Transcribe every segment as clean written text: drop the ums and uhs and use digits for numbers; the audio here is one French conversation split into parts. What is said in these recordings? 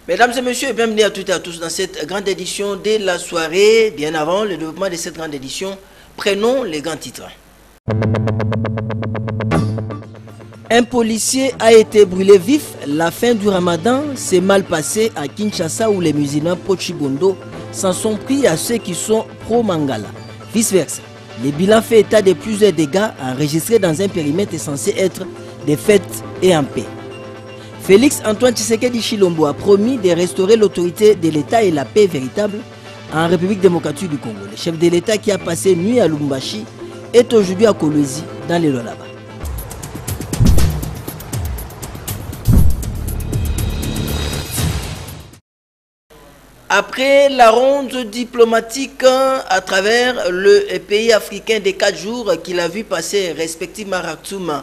Mesdames et messieurs, bienvenue à toutes et à tous dans cette grande édition de la soirée. Bien avant le développement de cette grande édition, prenons les grands titres. Un policier a été brûlé vif. La fin du ramadan s'est mal passée à Kinshasa où les musulmans pro-Chibondo s'en sont pris à ceux qui sont pro-Mangala. Vice versa. Les bilans fait état de plusieurs dégâts enregistrés dans un périmètre censé être des fêtes et en paix. Félix Antoine Tshisekedi Tshilombo a promis de restaurer l'autorité de l'État et la paix véritable en République démocratique du Congo. Le chef de l'État qui a passé nuit à Lubumbashi est aujourd'hui à Kolwezi dans les Lualaba. Après la ronde diplomatique à travers le pays africain des 4 jours qu'il a vu passer respectivement Khartoum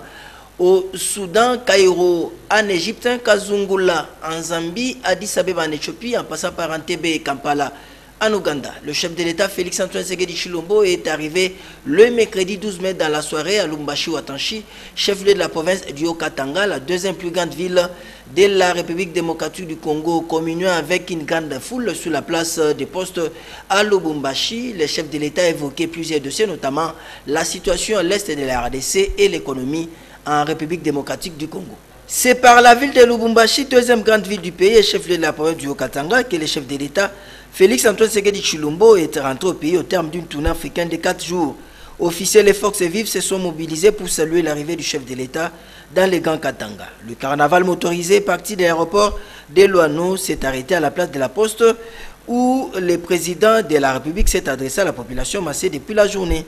au Soudan, Cairo, en Égypte, Kazungula, en Zambie, Addis Abeba en Éthiopie, en passant par Entebbe et Kampala en Ouganda. Le chef de l'État Félix Antoine Tshisekedi Tshilombo est arrivé le mercredi 12 mai dans la soirée à Lubumbashi-Watanshi, chef-lieu de la province du Haut-Katanga, la deuxième plus grande ville de la République démocratique du Congo, communiant avec une grande foule sur la place des postes à Lubumbashi. Le chef de l'État a évoqué plusieurs dossiers, notamment la situation à l'est de la RDC et l'économie en République démocratique du Congo. C'est par la ville de Lubumbashi, deuxième grande ville du pays et chef-lieu de la province du Haut-Katanga, que le chef de l'État, Félix Antoine Tshisekedi Tshilombo, est rentré au pays au terme d'une tournée africaine de 4 jours. Officiels et forces vives se sont mobilisés pour saluer l'arrivée du chef de l'État dans les Grands Katanga. Le carnaval motorisé parti de l'aéroport de Loano s'est arrêté à la place de la Poste où le président de la République s'est adressé à la population massée depuis la journée.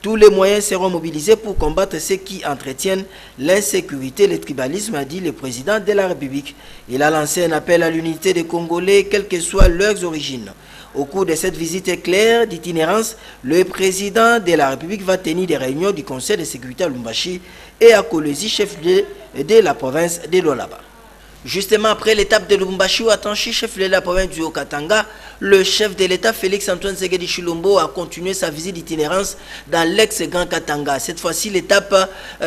Tous les moyens seront mobilisés pour combattre ceux qui entretiennent l'insécurité et le tribalisme, a dit le président de la République. Il a lancé un appel à l'unité des Congolais, quelles que soient leurs origines. Au cours de cette visite claire d'itinérance, le président de la République va tenir des réunions du Conseil de sécurité à Lubumbashi et à Kolwezi, chef-lieu de la province de Lualaba. Justement après l'étape de Lubumbashi-Watanshi, chef-lieu de la province du Haut-Katanga, le chef de l'État Félix Antoine Tshisekedi Tshilombo a continué sa visite d'itinérance dans l'ex-Grand Katanga. Cette fois-ci, l'étape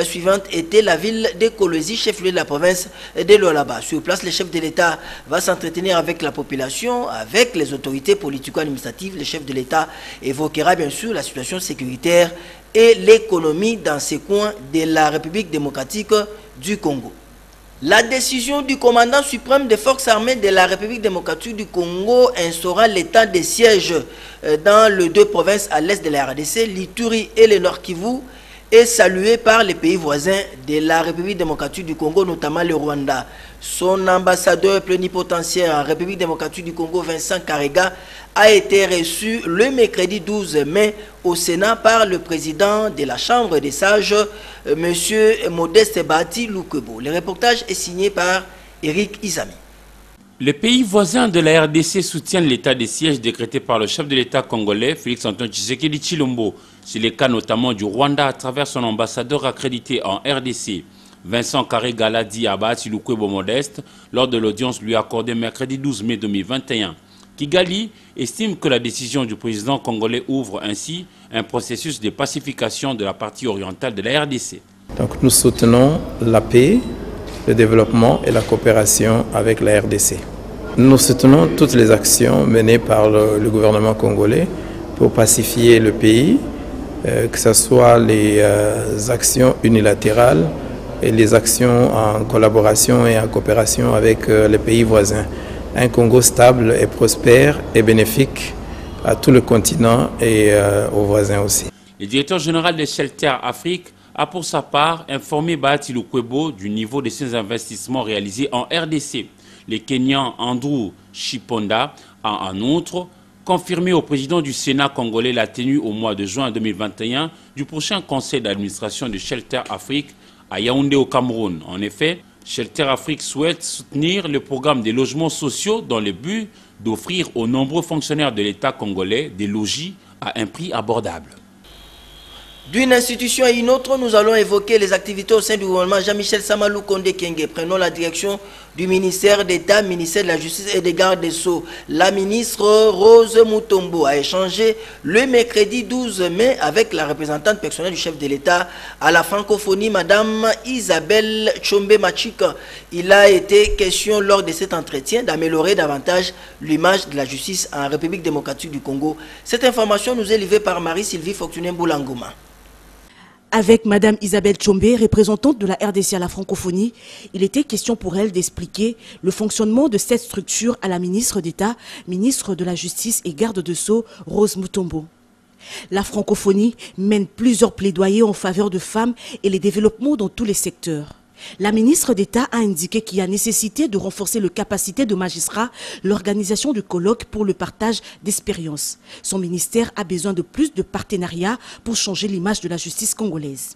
suivante était la ville de Kolwezi, chef-lieu de la province de Lualaba. Sur place, le chef de l'État va s'entretenir avec la population, avec les autorités politico-administratives. Le chef de l'État évoquera bien sûr la situation sécuritaire et l'économie dans ces coins de la République démocratique du Congo. La décision du commandant suprême des forces armées de la République démocratique du Congo instaurant l'état de siège dans les 2 provinces à l'est de la RDC, l'Ituri et le Nord Kivu, est saluée par les pays voisins de la République démocratique du Congo, notamment le Rwanda. Son ambassadeur plénipotentiaire en République démocratique du Congo, Vincent Karega, a été reçu le mercredi 12 mai au Sénat par le président de la Chambre des sages, M. Modeste Bahati Lukwebo. Le reportage est signé par Eric Izami. Les pays voisins de la RDC soutiennent l'état de siège décrété par le chef de l'État congolais, Félix Antoine Tshisekedi Tshilombo. C'est le cas notamment du Rwanda à travers son ambassadeur accrédité en RDC. Vincent Karega l'a dit à Bahati Lukwebo Modeste lors de l'audience lui accordée mercredi 12 mai 2021. Kigali estime que la décision du président congolais ouvre ainsi un processus de pacification de la partie orientale de la RDC. Donc nous soutenons la paix, le développement et la coopération avec la RDC. Nous soutenons toutes les actions menées par le gouvernement congolais pour pacifier le pays, que ce soit les actions unilatérales et les actions en collaboration et en coopération avec les pays voisins. Un Congo stable et prospère et bénéfique à tout le continent et aux voisins aussi. Le directeur général de Shelter Afrique a pour sa part informé Bahati Lukwebo du niveau de ses investissements réalisés en RDC. Le Kenyan Andrew Chiponda a en outre confirmé au président du Sénat congolais la tenue au mois de juin 2021 du prochain conseil d'administration de Shelter Afrique à Yaoundé au Cameroun. En effet, Shelter Afrique souhaite soutenir le programme des logements sociaux dans le but d'offrir aux nombreux fonctionnaires de l'État congolais des logis à un prix abordable. D'une institution à une autre, nous allons évoquer les activités au sein du gouvernement Jean-Michel Samalou Kondé Kenge. Prenons la direction du ministère d'État, ministère de la Justice et des Gardes des Sceaux. La ministre Rose Mutombo a échangé le mercredi 12 mai avec la représentante personnelle du chef de l'État à la francophonie, Madame Isabelle Tchombe Machika. Il a été question lors de cet entretien d'améliorer davantage l'image de la justice en République démocratique du Congo. Cette information nous est livrée par Marie-Sylvie Fortuné-Boulangoma. Avec Madame Isabelle Tchombe, représentante de la RDC à la francophonie, il était question pour elle d'expliquer le fonctionnement de cette structure à la ministre d'État, ministre de la Justice et garde de Sceaux, Rose Mutombo. La francophonie mène plusieurs plaidoyers en faveur de femmes et les développements dans tous les secteurs. La ministre d'État a indiqué qu'il y a nécessité de renforcer les capacités de magistrats, l'organisation du colloque pour le partage d'expériences. Son ministère a besoin de plus de partenariats pour changer l'image de la justice congolaise.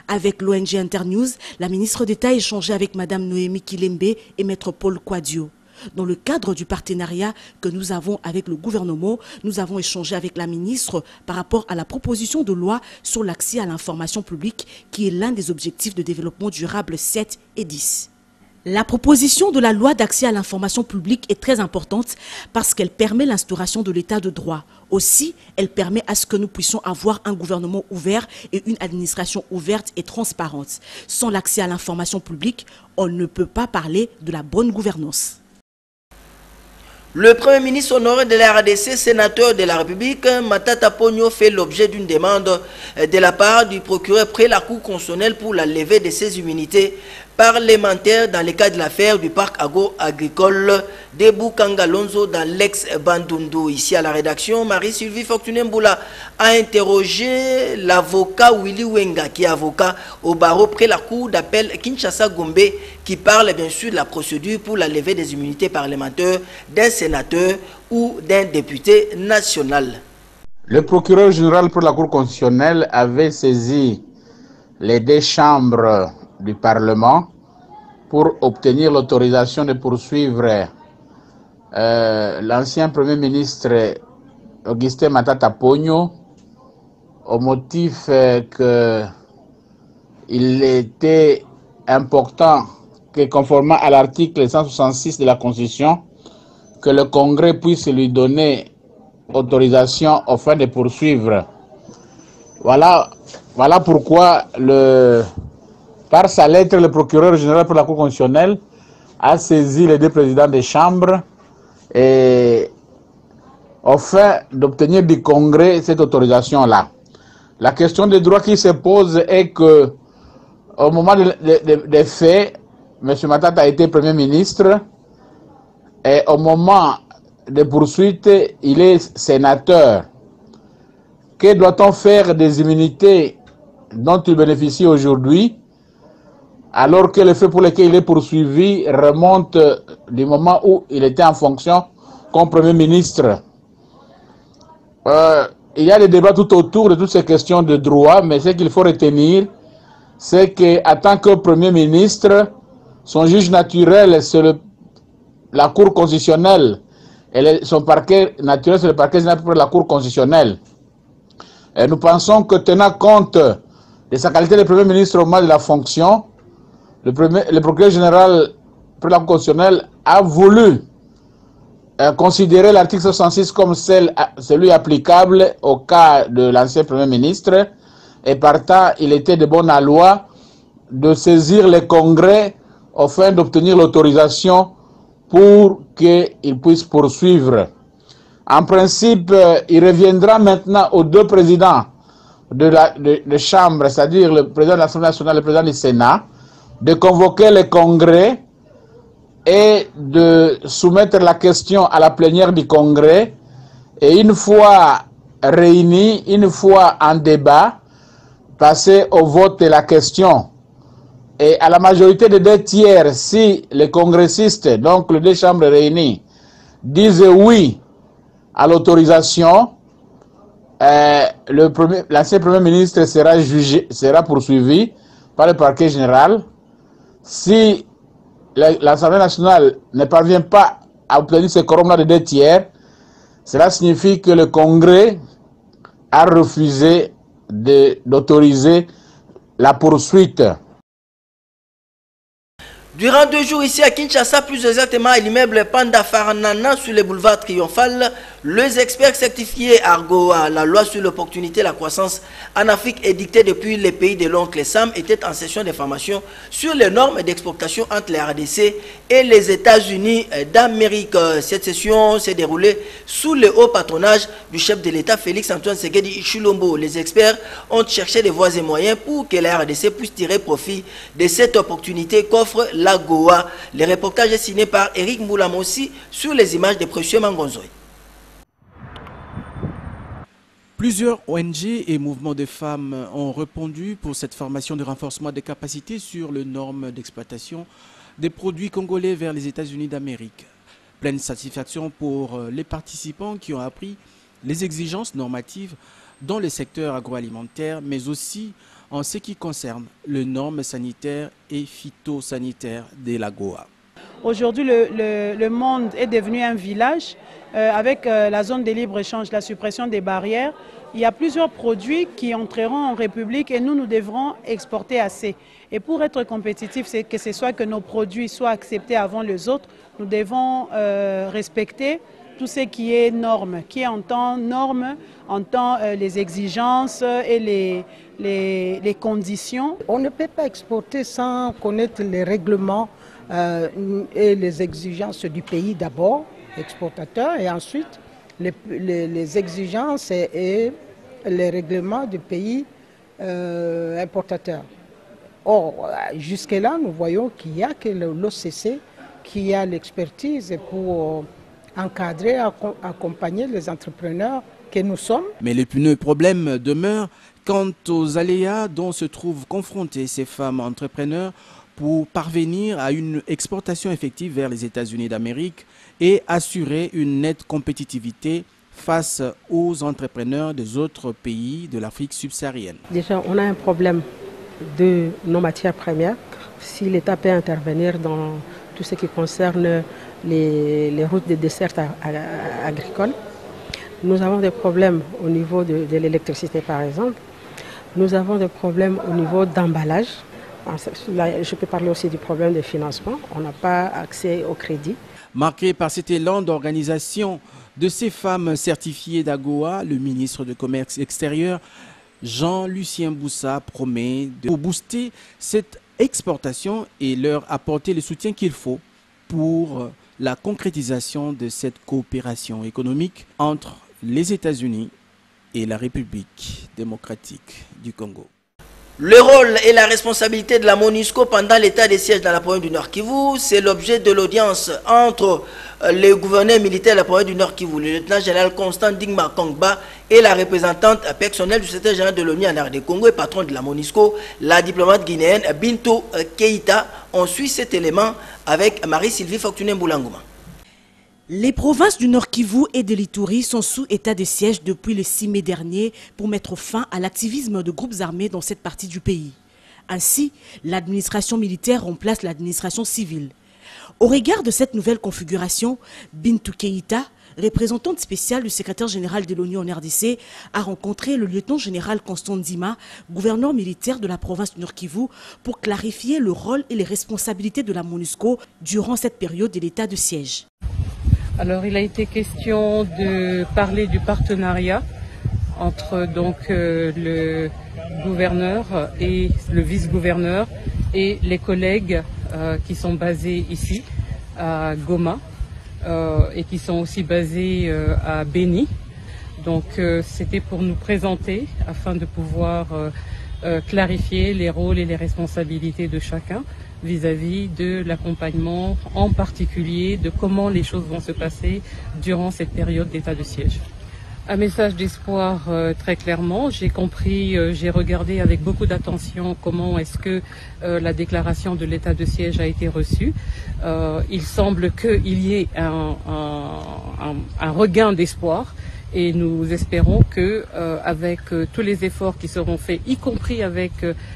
Avec l'ONG Internews, la ministre d'État a échangé avec Mme Noémie Kilembe et Maître Paul Quadio. Dans le cadre du partenariat que nous avons avec le gouvernement, nous avons échangé avec la ministre par rapport à la proposition de loi sur l'accès à l'information publique qui est l'un des objectifs de développement durable 7 et 10. La proposition de la loi d'accès à l'information publique est très importante parce qu'elle permet l'instauration de l'état de droit. Aussi, elle permet à ce que nous puissions avoir un gouvernement ouvert et une administration ouverte et transparente. Sans l'accès à l'information publique, on ne peut pas parler de la bonne gouvernance. Le Premier ministre honoré de la RDC, sénateur de la République, Matata Ponyo, fait l'objet d'une demande de la part du procureur près la Cour constitutionnelle pour la levée de ses immunités parlementaires dans le cadre de l'affaire du parc agro-agricole de Bukangalonzo dans l'ex-Bandundu. Ici à la rédaction, Marie-Sylvie Fortuné-Mboula a interrogé l'avocat Willy Wenga, qui est avocat au barreau près la Cour d'appel Kinshasa-Gombe, qui parle bien sûr de la procédure pour la levée des immunités parlementaires d'un sénateur ou d'un député national. Le procureur général pour la Cour constitutionnelle avait saisi les deux chambres du Parlement pour obtenir l'autorisation de poursuivre l'ancien Premier ministre Augustin Matata Ponyo au motif qu'il était important que, conformément à l'article 166 de la Constitution, que le Congrès puisse lui donner autorisation afin de poursuivre. Voilà pourquoi, par sa lettre, le procureur général pour la Cour constitutionnelle a saisi les deux présidents des chambres et afin d'obtenir du Congrès cette autorisation-là. La question des droits qui se pose est que, au moment des faits, M. Matata a été Premier ministre et au moment des poursuites, il est sénateur. Que doit-on faire des immunités dont il bénéficie aujourd'hui, alors que les faits pour lesquels il est poursuivi remontent du moment où il était en fonction comme Premier ministre? Il y a des débats tout autour de toutes ces questions de droit, mais ce qu'il faut retenir, c'est qu'en tant que Premier ministre, son juge naturel, c'est la Cour constitutionnelle, et son parquet naturel, c'est le parquet général pour la Cour constitutionnelle. Et nous pensons que, tenant compte de sa qualité de Premier ministre au moment de la fonction, le procureur général pour la Cour constitutionnelle a voulu considérer l'article 66 comme celui applicable au cas de l'ancien Premier ministre, et partant, il était de bonne loi de saisir le Congrès afin d'obtenir l'autorisation pour qu'il puisse poursuivre. En principe, il reviendra maintenant aux deux présidents de chambre, c'est-à-dire le président de l'Assemblée nationale et le président du Sénat, de convoquer le Congrès et de soumettre la question à la plénière du Congrès, et une fois réunis, une fois en débat, passer au vote de la question. Et à la majorité des 2/3, si les congressistes, donc les deux chambres réunies, disent oui à l'autorisation, l'ancien Premier ministre sera poursuivi par le parquet général. Si l'Assemblée nationale ne parvient pas à obtenir ce quorum-là de 2 tiers, cela signifie que le Congrès a refusé d'autoriser la poursuite. Durant 2 jours ici à Kinshasa, plus exactement à l'immeuble Panda Faranana sur le boulevard Triomphal, les experts certifiés ARGOA, la loi sur l'opportunité et la croissance en Afrique édictée depuis les pays de l'oncle Sam, étaient en session d'information sur les normes d'exportation entre les RDC et les États-Unis d'Amérique. Cette session s'est déroulée sous le haut patronage du chef de l'État Félix Antoine Tshisekedi Tshilombo. Les experts ont cherché des voies et moyens pour que la RDC puisse tirer profit de cette opportunité qu'offre la Goa. Le reportage est signé par Eric Moulamossi sur les images de Précieux Mangonzoy. Plusieurs ONG et mouvements de femmes ont répondu pour cette formation de renforcement des capacités sur les normes d'exploitation des produits congolais vers les États-Unis d'Amérique. Pleine satisfaction pour les participants qui ont appris les exigences normatives dans le secteur agroalimentaire, mais aussi en ce qui concerne les normes sanitaires et phytosanitaires de la Goa. Aujourd'hui, le monde est devenu un village avec la zone de libre-échange, la suppression des barrières. Il y a plusieurs produits qui entreront en République et nous devrons exporter assez. Et pour être compétitifs, c'est que ce soit que nos produits soient acceptés avant les autres, nous devons respecter tout ce qui est normes, qui entend normes, entend les exigences et les conditions. On ne peut pas exporter sans connaître les règlements et les exigences du pays d'abord, exportateur, et ensuite les exigences et les règlements du pays importateur. Or, jusque-là, nous voyons qu'il n'y a que l'OCC qui a l'expertise pour encadrer, accompagner les entrepreneurs que nous sommes. Mais l'épineux problème demeure quant aux aléas dont se trouvent confrontées ces femmes entrepreneurs pour parvenir à une exportation effective vers les États-Unis d'Amérique et assurer une nette compétitivité face aux entrepreneurs des autres pays de l'Afrique subsaharienne. Déjà, on a un problème de nos matières premières. Si l'État peut intervenir dans tout ce qui concerne les routes de dessert agricoles, nous avons des problèmes au niveau de l'électricité par exemple. Nous avons des problèmes au niveau d'emballage. Je peux parler aussi du problème de financement. On n'a pas accès au crédit. Marqué par cet élan d'organisation de ces femmes certifiées d'AGOA, le ministre du Commerce extérieur, Jean-Lucien Boussa, promet de booster cette exportation et leur apporter le soutien qu'il faut pour la concrétisation de cette coopération économique entre les États-Unis et la République démocratique du Congo. Le rôle et la responsabilité de la MONUSCO pendant l'état de siège dans la province du Nord Kivu, c'est l'objet de l'audience entre le gouverneur militaire de la province du Nord Kivu, le lieutenant général Constant Dingma Kongba et la représentante personnelle du secrétaire général de l'ONU en RD Congo et patron de la MONUSCO, la diplomate guinéenne Bintou Keïta. On suit cet élément avec Marie-Sylvie Fortuné Mboulangouma. Les provinces du Nord Kivu et de l'Ituri sont sous état de siège depuis le 6 mai dernier pour mettre fin à l'activisme de groupes armés dans cette partie du pays. Ainsi, l'administration militaire remplace l'administration civile. Au regard de cette nouvelle configuration, Bintou Keïta, représentante spéciale du secrétaire général de l'ONU en RDC, a rencontré le lieutenant général Constant Ndima, gouverneur militaire de la province du Nord Kivu, pour clarifier le rôle et les responsabilités de la MONUSCO durant cette période de l'état de siège. Alors, il a été question de parler du partenariat entre le gouverneur et le vice-gouverneur et les collègues qui sont basés ici à Goma et qui sont aussi basés à Beni. Donc, c'était pour nous présenter afin de pouvoir clarifier les rôles et les responsabilités de chacun vis-à-vis de l'accompagnement, en particulier de comment les choses vont se passer durant cette période d'état de siège. Un message d'espoir très clairement. J'ai compris, j'ai regardé avec beaucoup d'attention comment est-ce que la déclaration de l'état de siège a été reçue. Il semble qu'il y ait un regain d'espoir. Et nous espérons que, avec tous les efforts qui seront faits, y compris avec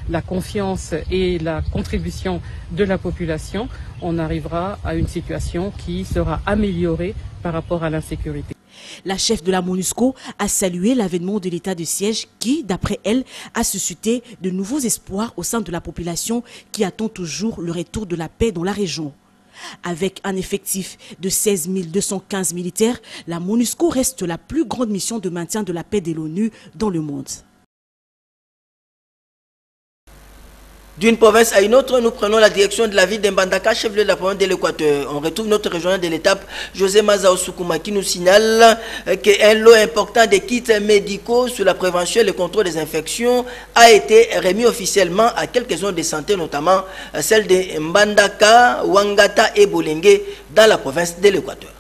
la confiance et la contribution de la population, on arrivera à une situation qui sera améliorée par rapport à l'insécurité. La chef de la MONUSCO a salué l'avènement de l'état de siège qui, d'après elle, a suscité de nouveaux espoirs au sein de la population qui attend toujours le retour de la paix dans la région. Avec un effectif de 16 215 militaires, la MONUSCO reste la plus grande mission de maintien de la paix de l'ONU dans le monde. D'une province à une autre, nous prenons la direction de la ville d'Mbandaka, chef-lieu de la province de l'Équateur. On retrouve notre régional de l'étape, José Mazao Soukouma, qui nous signale qu'un lot important de kits médicaux sur la prévention et le contrôle des infections a été remis officiellement à quelques zones de santé, notamment celles de Mbandaka, Ouangata et Bolengue, dans la province de l'Équateur.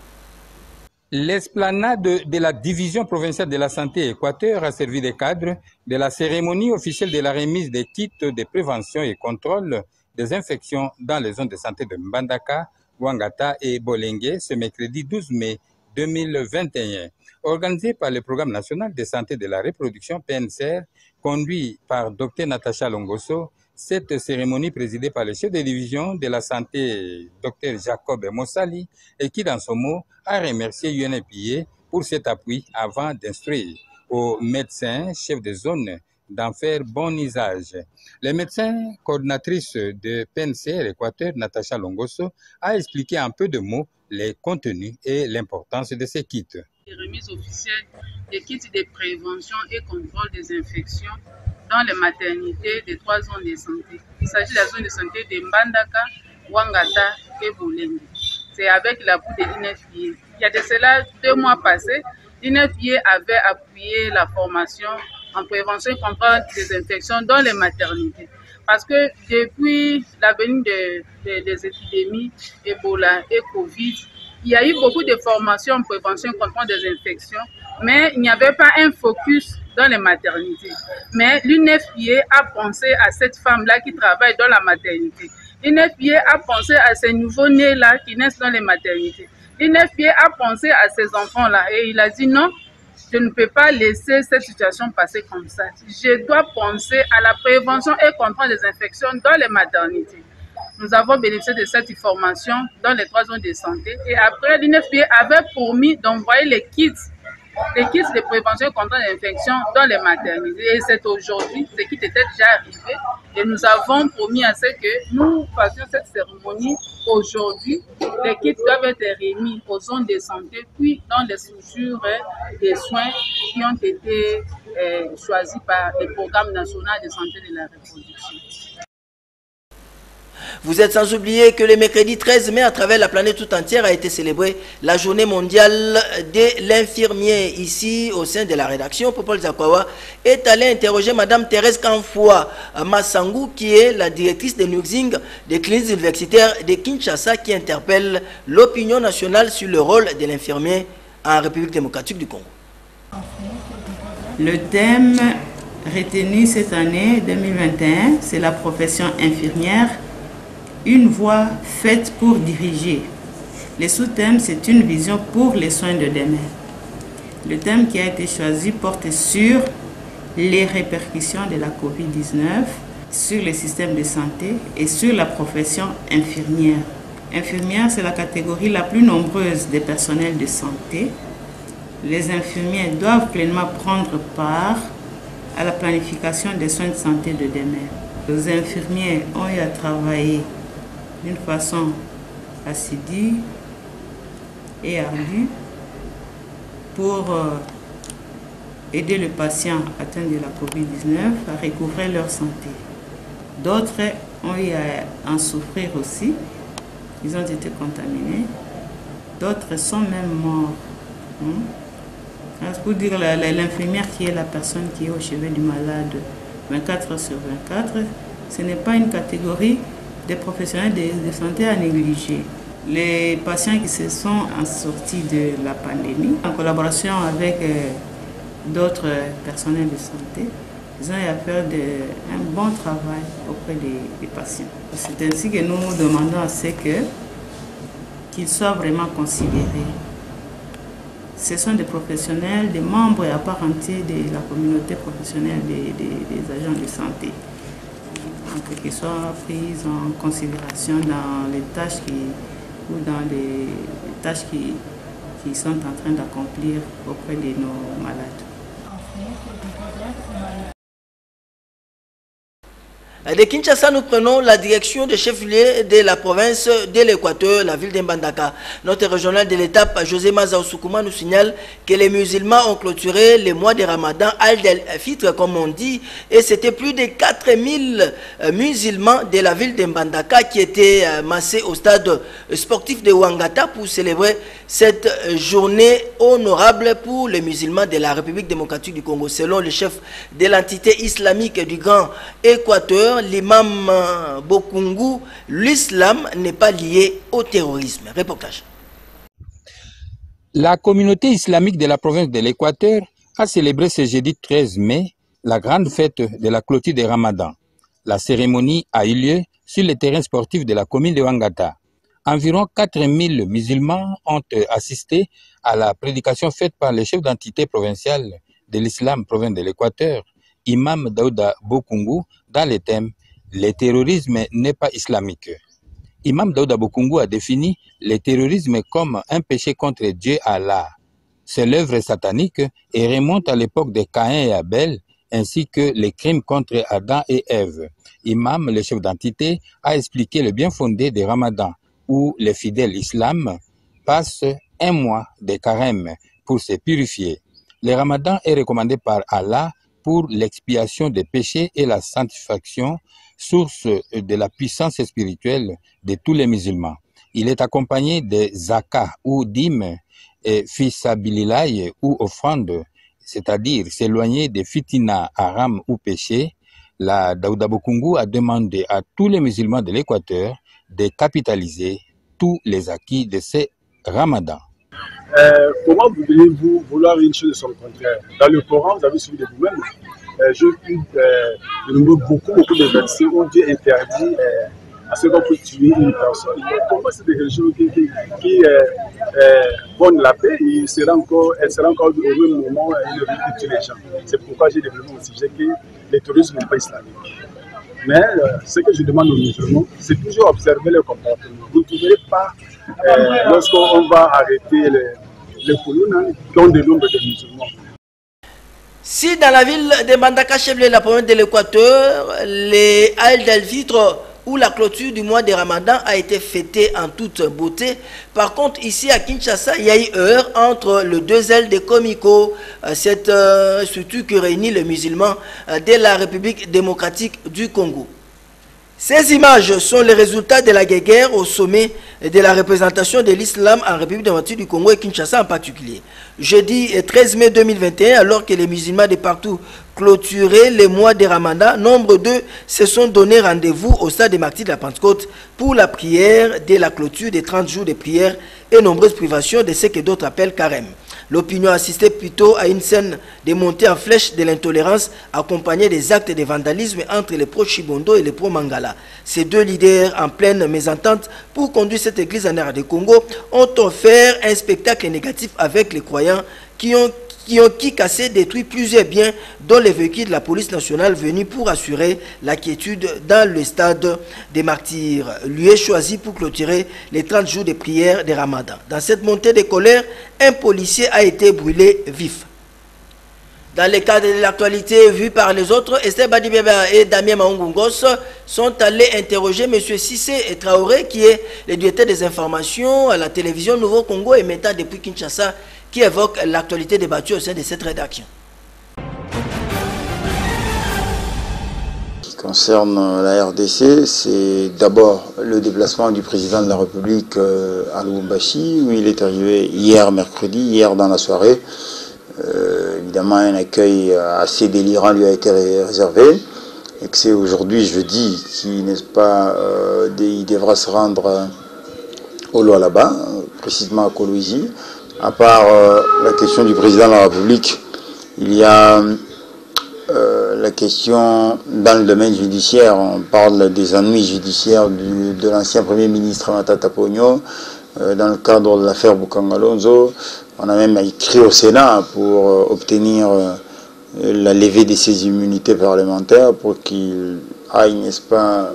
L'esplanade de la division provinciale de la santé Équateur a servi de cadre de la cérémonie officielle de la remise des kits de prévention et contrôle des infections dans les zones de santé de Mbandaka, Ouangata et Bolengue ce mercredi 12 mai 2021. Organisé par le Programme national de santé de la reproduction PNCR, conduit par Dr Natacha Longoso, cette cérémonie présidée par le chef de division de la santé, Dr Jacob Mossali, et qui, dans son mot, a remercié UNFPA pour cet appui avant d'instruire aux médecins, chefs de zone, d'en faire bon usage. Le médecin coordinatrice de PNCR Équateur, Natacha Longoso, a expliqué en peu de mots les contenus et l'importance de ces kits. Les remises officielles des kits de prévention et contrôle des infections dans les maternités des 3 zones de santé. Il s'agit de la zone de santé de Mbandaka, Ouangata et Bolengue. C'est avec l'appui de l'INFPA. Il y a de cela 2 mois passés, l'INFPA avait appuyé la formation en prévention et contrôle des infections dans les maternités. Parce que depuis la venue des épidémies Ebola et Covid, il y a eu beaucoup de formations en prévention et contrôle des infections, mais il n'y avait pas un focus dans les maternités. Mais l'UNFPA a pensé à cette femme-là qui travaille dans la maternité. L'UNFPA a pensé à ces nouveaux-nés-là qui naissent dans les maternités. L'UNFPA a pensé à ces enfants-là et il a dit non, je ne peux pas laisser cette situation passer comme ça. Je dois penser à la prévention et contrôle des infections dans les maternités. Nous avons bénéficié de cette formation dans les 3 zones de santé et après l'UNFPA avait promis d'envoyer les kits de prévention et contrôle des infections dans les maternités. Et c'est aujourd'hui, ce qui était déjà arrivé. Et nous avons promis à ce que nous fassions cette cérémonie aujourd'hui. Les kits doivent être remis aux zones de santé, puis dans les structures de soins qui ont été choisis par le Programme national de santé de la reproduction. Vous êtes sans oublier que le mercredi 13 mai, à travers la planète tout entière, a été célébrée la journée mondiale de l'infirmier. Ici, au sein de la rédaction, Popol Zakwawa est allé interroger Madame Thérèse Kanfoua Massangou, qui est la directrice de nursing des cliniques universitaires de Kinshasa, qui interpelle l'opinion nationale sur le rôle de l'infirmier en République démocratique du Congo. Le thème retenu cette année 2021, c'est la profession infirmière. Une voie faite pour diriger. Le sous-thème, c'est une vision pour les soins de demain. Le thème qui a été choisi porte sur les répercussions de la COVID-19, sur le système de santé et sur la profession infirmière. Infirmière, c'est la catégorie la plus nombreuse des personnels de santé. Les infirmiers doivent pleinement prendre part à la planification des soins de santé de demain. Les infirmiers ont eu à travailler d'une façon assidue et ardue pour aider le patient atteint de la COVID-19 à recouvrer leur santé. D'autres ont eu à en souffrir aussi, ils ont été contaminés. D'autres sont même morts. C'est pour dire l'infirmière qui est la personne qui est au chevet du malade 24 heures sur 24, ce n'est pas une catégorie des professionnels de santé à négliger. Les patients qui se sont en sortie de la pandémie, en collaboration avec d'autres personnels de santé. Ils ont eu à faire un bon travail auprès des patients. C'est ainsi que nous demandons à ce qu'ils soient vraiment considérés. Ce sont des professionnels, des membres à part entière de la communauté professionnelle des agents de santé. Donc, qu'ils soient pris en considération dans les tâches qu'ils sont en train d'accomplir auprès de nos malades. De Kinshasa, nous prenons la direction du chef-lieu de la province de l'Équateur, la ville d'Mbandaka. Notre régional de l'étape, José Mazaou Soukouma, nous signale que les musulmans ont clôturé le mois de Ramadan al-Fitr, comme on dit, et c'était plus de 4000 musulmans de la ville d'Mbandaka qui étaient massés au stade sportif de Ouangata pour célébrer cette journée honorable pour les musulmans de la République démocratique du Congo. Selon le chef de l'entité islamique du Grand Équateur, l'imam Bokungu, l'islam n'est pas lié au terrorisme. Reportage. La communauté islamique de la province de l'Équateur a célébré ce jeudi 13 mai la grande fête de la clôture des Ramadan. La cérémonie a eu lieu sur le terrain sportif de la commune de Ouangata. Environ 4000 musulmans ont assisté à la prédication faite par le chef d'entité provinciale de l'islam province de l'Équateur, Imam Daouda Bokungu, dans le thème « Le terrorisme n'est pas islamique ». Imam Daouda Bokungu a défini le terrorisme comme un péché contre Dieu Allah. C'est l'œuvre satanique et remonte à l'époque de Caïn et Abel, ainsi que les crimes contre Adam et Ève. Imam, le chef d'entité, a expliqué le bien fondé des Ramadans, où les fidèles islam passent un mois de carême pour se purifier. Le Ramadan est recommandé par Allah pour l'expiation des péchés et la sanctification, source de la puissance spirituelle de tous les musulmans. Il est accompagné de zakat ou dîmes et fisabilillah ou offrandes, c'est-à-dire s'éloigner des fitina, haram ou péchés. La Daouda Bokungu a demandé à tous les musulmans de l'Équateur de capitaliser tous les acquis de ces ramadans. Comment voudriez-vous vouloir une chose de son contraire? Dans le Coran, vous avez suivi de vous-même. J'ai pu beaucoup de versets où Dieu interdit à ce qu'on peut tuer une personne. Comment c'est des religions qui vont la paix, elle sera encore au même moment de tuer les gens. C'est pourquoi j'ai développé mon sujet que le terrorisme n'est pas islamique. Mais ce que je demande aux musulmans, c'est toujours observer leur comportement. Vous ne trouverez pas, lorsqu'on va arrêter les colonnes, dans des nombres de musulmans. Si dans la ville de Mbandaka, chef-lieu de la province de l'Équateur, les Aïd al-Fitr où la clôture du mois de Ramadan a été fêtée en toute beauté. Par contre, ici à Kinshasa, il y a eu heure entre les deux ailes de Komiko, cette structure qui réunit les musulmans de la République démocratique du Congo. Ces images sont les résultats de la guerre au sommet de la représentation de l'islam en République démocratique du Congo et Kinshasa en particulier. Jeudi 13 mai 2021, alors que les musulmans de partout clôturaient le mois de Ramadan, nombre d'eux se sont donné rendez-vous au stade des martyrs de la Pentecôte pour la prière de la clôture des 30 jours de prière et nombreuses privations de ce que d'autres appellent carême. L'opinion assistait plutôt à une scène de montée en flèche de l'intolérance accompagnée des actes de vandalisme entre les pro-Chibondo et les pro-Mangala. Ces deux leaders en pleine mésentente pour conduire cette église en RD Congo ont offert un spectacle négatif avec les croyants qui ont cassé, détruit plusieurs biens dont les véhicules de la police nationale venus pour assurer la quiétude dans le stade des martyrs. Lui est choisi pour clôturer les 30 jours de prière de Ramadan. Dans cette montée de colère, un policier a été brûlé vif. Dans le cadre de l'actualité vue par les autres, Esther Badibeba et Damien Maungungos sont allés interroger M. Sissé Traoré, qui est le directeur des informations à la télévision Nouveau Congo et maintenant depuis Kinshasa, qui évoque l'actualité débattue au sein de cette rédaction. Ce qui concerne la RDC, c'est d'abord le déplacement du président de la République à Lubumbashi, où il est arrivé hier mercredi, hier dans la soirée. Évidemment, un accueil assez délirant lui a été réservé, et que c'est aujourd'hui, jeudi, qu'il n'est pas, il devra se rendre au Lualaba, précisément à Kolwezi. À part la question du président de la République, Il y a la question dans le domaine judiciaire. On parle des ennuis judiciaires de l'ancien Premier ministre Matata Ponyo dans le cadre de l'affaire Bukangalonzo. On a même écrit au Sénat pour obtenir la levée de ses immunités parlementaires pour qu'il aille, n'est-ce pas,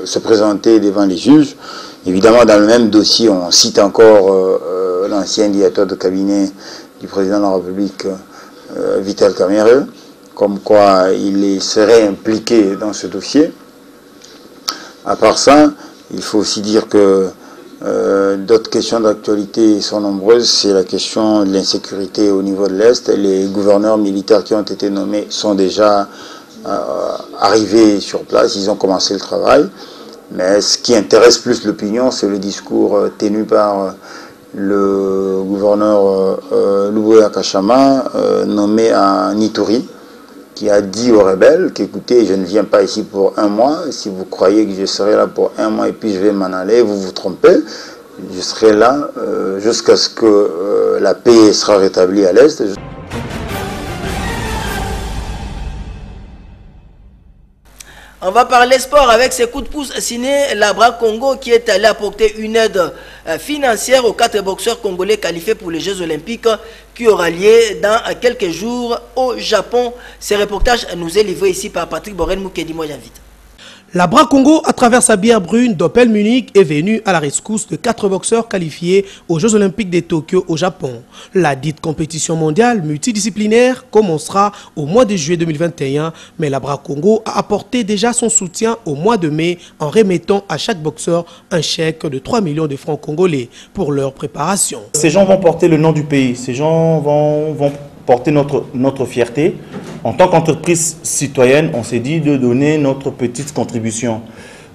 se présenter devant les juges. Évidemment, dans le même dossier, on cite encore l'ancien directeur de cabinet du président de la République, Vital Kamerhe, comme quoi il serait impliqué dans ce dossier. À part ça, il faut aussi dire que d'autres questions d'actualité sont nombreuses. C'est la question de l'insécurité au niveau de l'Est. Les gouverneurs militaires qui ont été nommés sont déjà arrivés sur place, ils ont commencé le travail. Mais ce qui intéresse plus l'opinion, c'est le discours tenu par le gouverneur Luboya Kachama, nommé à Nitori, qui a dit aux rebelles qu'écoutez, je ne viens pas ici pour un mois, si vous croyez que je serai là pour un mois et puis je vais m'en aller, vous vous trompez, je serai là jusqu'à ce que la paix sera rétablie à l'Est. On va parler sport avec ses coups de pouce signé Labra Congo qui est allé apporter une aide financière aux 4 boxeurs congolais qualifiés pour les Jeux Olympiques qui aura lieu dans quelques jours au Japon. Ce reportage nous est livré ici par Patrick Borel Moukedi. Moi j'invite. Labra Congo, à travers sa bière brune d'Opel Munich, est venu à la rescousse de 4 boxeurs qualifiés aux Jeux Olympiques de Tokyo au Japon. La dite compétition mondiale multidisciplinaire commencera au mois de juillet 2021, mais Labra Congo a apporté déjà son soutien au mois de mai en remettant à chaque boxeur un chèque de 3 millions de francs congolais pour leur préparation. Ces gens vont porter le nom du pays, ces gens vont porter notre fierté. En tant qu'entreprise citoyenne, on s'est dit de donner notre petite contribution.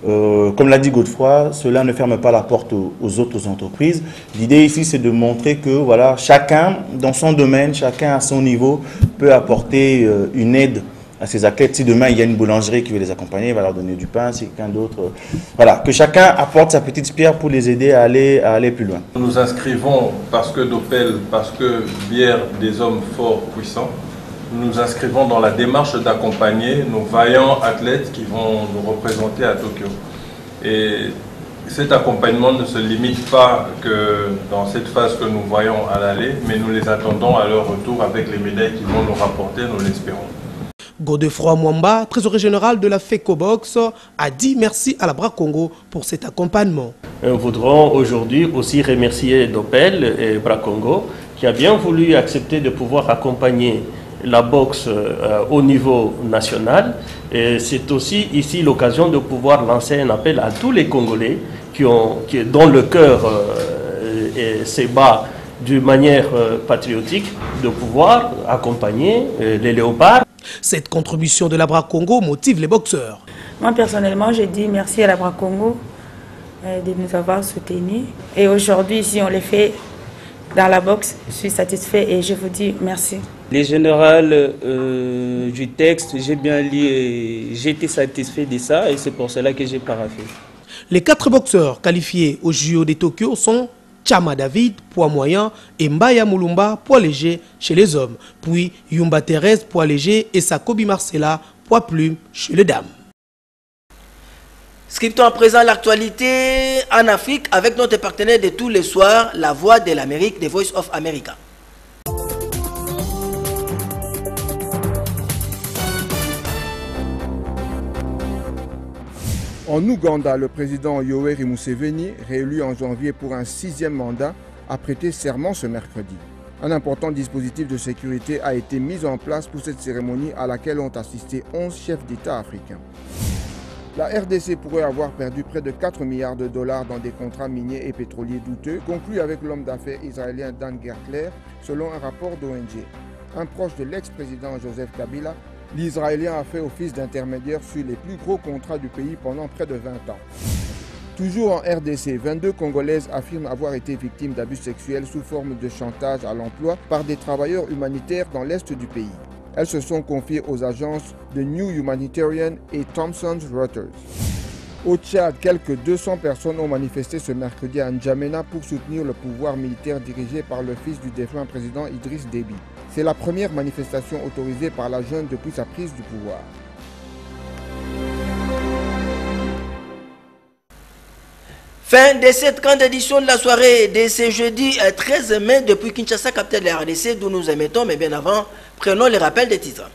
Comme l'a dit Godefroy, cela ne ferme pas la porte aux autres entreprises. L'idée ici, c'est de montrer que voilà, chacun dans son domaine, chacun à son niveau, peut apporter une aide à ses athlètes. Si demain il y a une boulangerie qui veut les accompagner, il va leur donner du pain, si quelqu'un d'autre... Voilà, que chacun apporte sa petite pierre pour les aider à aller plus loin. Nous nous inscrivons parce que d'Opel, parce que bière des hommes forts, puissants, nous nous inscrivons dans la démarche d'accompagner nos vaillants athlètes qui vont nous représenter à Tokyo. Et cet accompagnement ne se limite pas que dans cette phase que nous voyons à l'aller, mais nous les attendons à leur retour avec les médailles qu'ils vont nous rapporter, nous l'espérons. Godefroy Mwamba, trésorier général de la FECOBOX, a dit merci à Labra Congo pour cet accompagnement. Nous voudrons aujourd'hui aussi remercier d'Opel et Bra Congo qui a bien voulu accepter de pouvoir accompagner la boxe au niveau national. Et c'est aussi ici l'occasion de pouvoir lancer un appel à tous les Congolais dont le cœur se bat d'une manière patriotique de pouvoir accompagner les léopards. Cette contribution de Labra Congo motive les boxeurs. Moi personnellement, je dis merci à Labra Congo de nous avoir soutenus. Et aujourd'hui, si on les fait dans la boxe, je suis satisfait et je vous dis merci. Les générales du texte, j'ai bien lu et j'ai été satisfait de ça et c'est pour cela que j'ai paraphé. Les 4 boxeurs qualifiés au JO de Tokyo sont Chama David, poids moyen, et Mbaya Mulumba, poids léger chez les hommes. Puis Yumba Thérèse, poids léger, et Sakobi Marcella, poids plume chez les dames. Scriptons à présent l'actualité en Afrique avec notre partenaire de tous les soirs, La Voix de l'Amérique, The Voice of America. En Ouganda, le président Yoweri Museveni, réélu en janvier pour un 6e mandat, a prêté serment ce mercredi. Un important dispositif de sécurité a été mis en place pour cette cérémonie à laquelle ont assisté 11 chefs d'État africains. La RDC pourrait avoir perdu près de 4 milliards de dollars dans des contrats miniers et pétroliers douteux conclus avec l'homme d'affaires israélien Dan Gertler, selon un rapport d'ONG. Un proche de l'ex-président Joseph Kabila, l'Israélien a fait office d'intermédiaire sur les plus gros contrats du pays pendant près de 20 ans. Toujours en RDC, 22 Congolaises affirment avoir été victimes d'abus sexuels sous forme de chantage à l'emploi par des travailleurs humanitaires dans l'est du pays. Elles se sont confiées aux agences de New Humanitarian et Thomson Reuters. Au Tchad, quelques 200 personnes ont manifesté ce mercredi à N'Djamena pour soutenir le pouvoir militaire dirigé par le fils du défunt président Idriss Déby. C'est la première manifestation autorisée par la junte depuis sa prise du pouvoir. Fin de cette grande édition de la soirée de ce jeudi 13 mai depuis Kinshasa, capitale de la RDC, d'où nous émettons, mais bien avant, prenons les rappels des titres.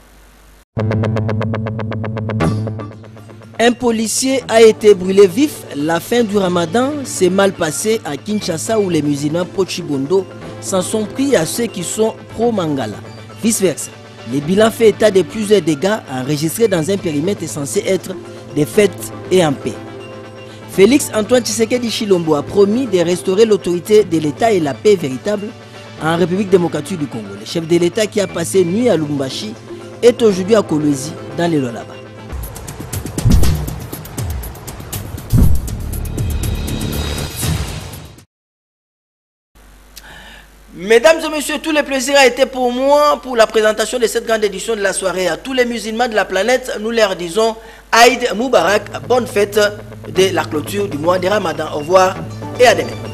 Un policier a été brûlé vif. La fin du ramadan s'est mal passée à Kinshasa où les musulmans pro-Chibondo s'en sont pris à ceux qui sont pro-Mangala. Vice-versa, les bilans fait état de plusieurs dégâts enregistrés dans un périmètre censé être des fêtes et en paix. Félix Antoine Tshisekedi Tshilombo a promis de restaurer l'autorité de l'État et la paix véritable en République démocratique du Congo. Le chef de l'État qui a passé nuit à Lubumbashi est aujourd'hui à Kolwezi dans les Lolaba. Mesdames et messieurs, tout le plaisir a été pour moi pour la présentation de cette grande édition de la soirée. À tous les musulmans de la planète, nous leur disons Aïd Moubarak, bonne fête de la clôture du mois de Ramadan. Au revoir et à demain.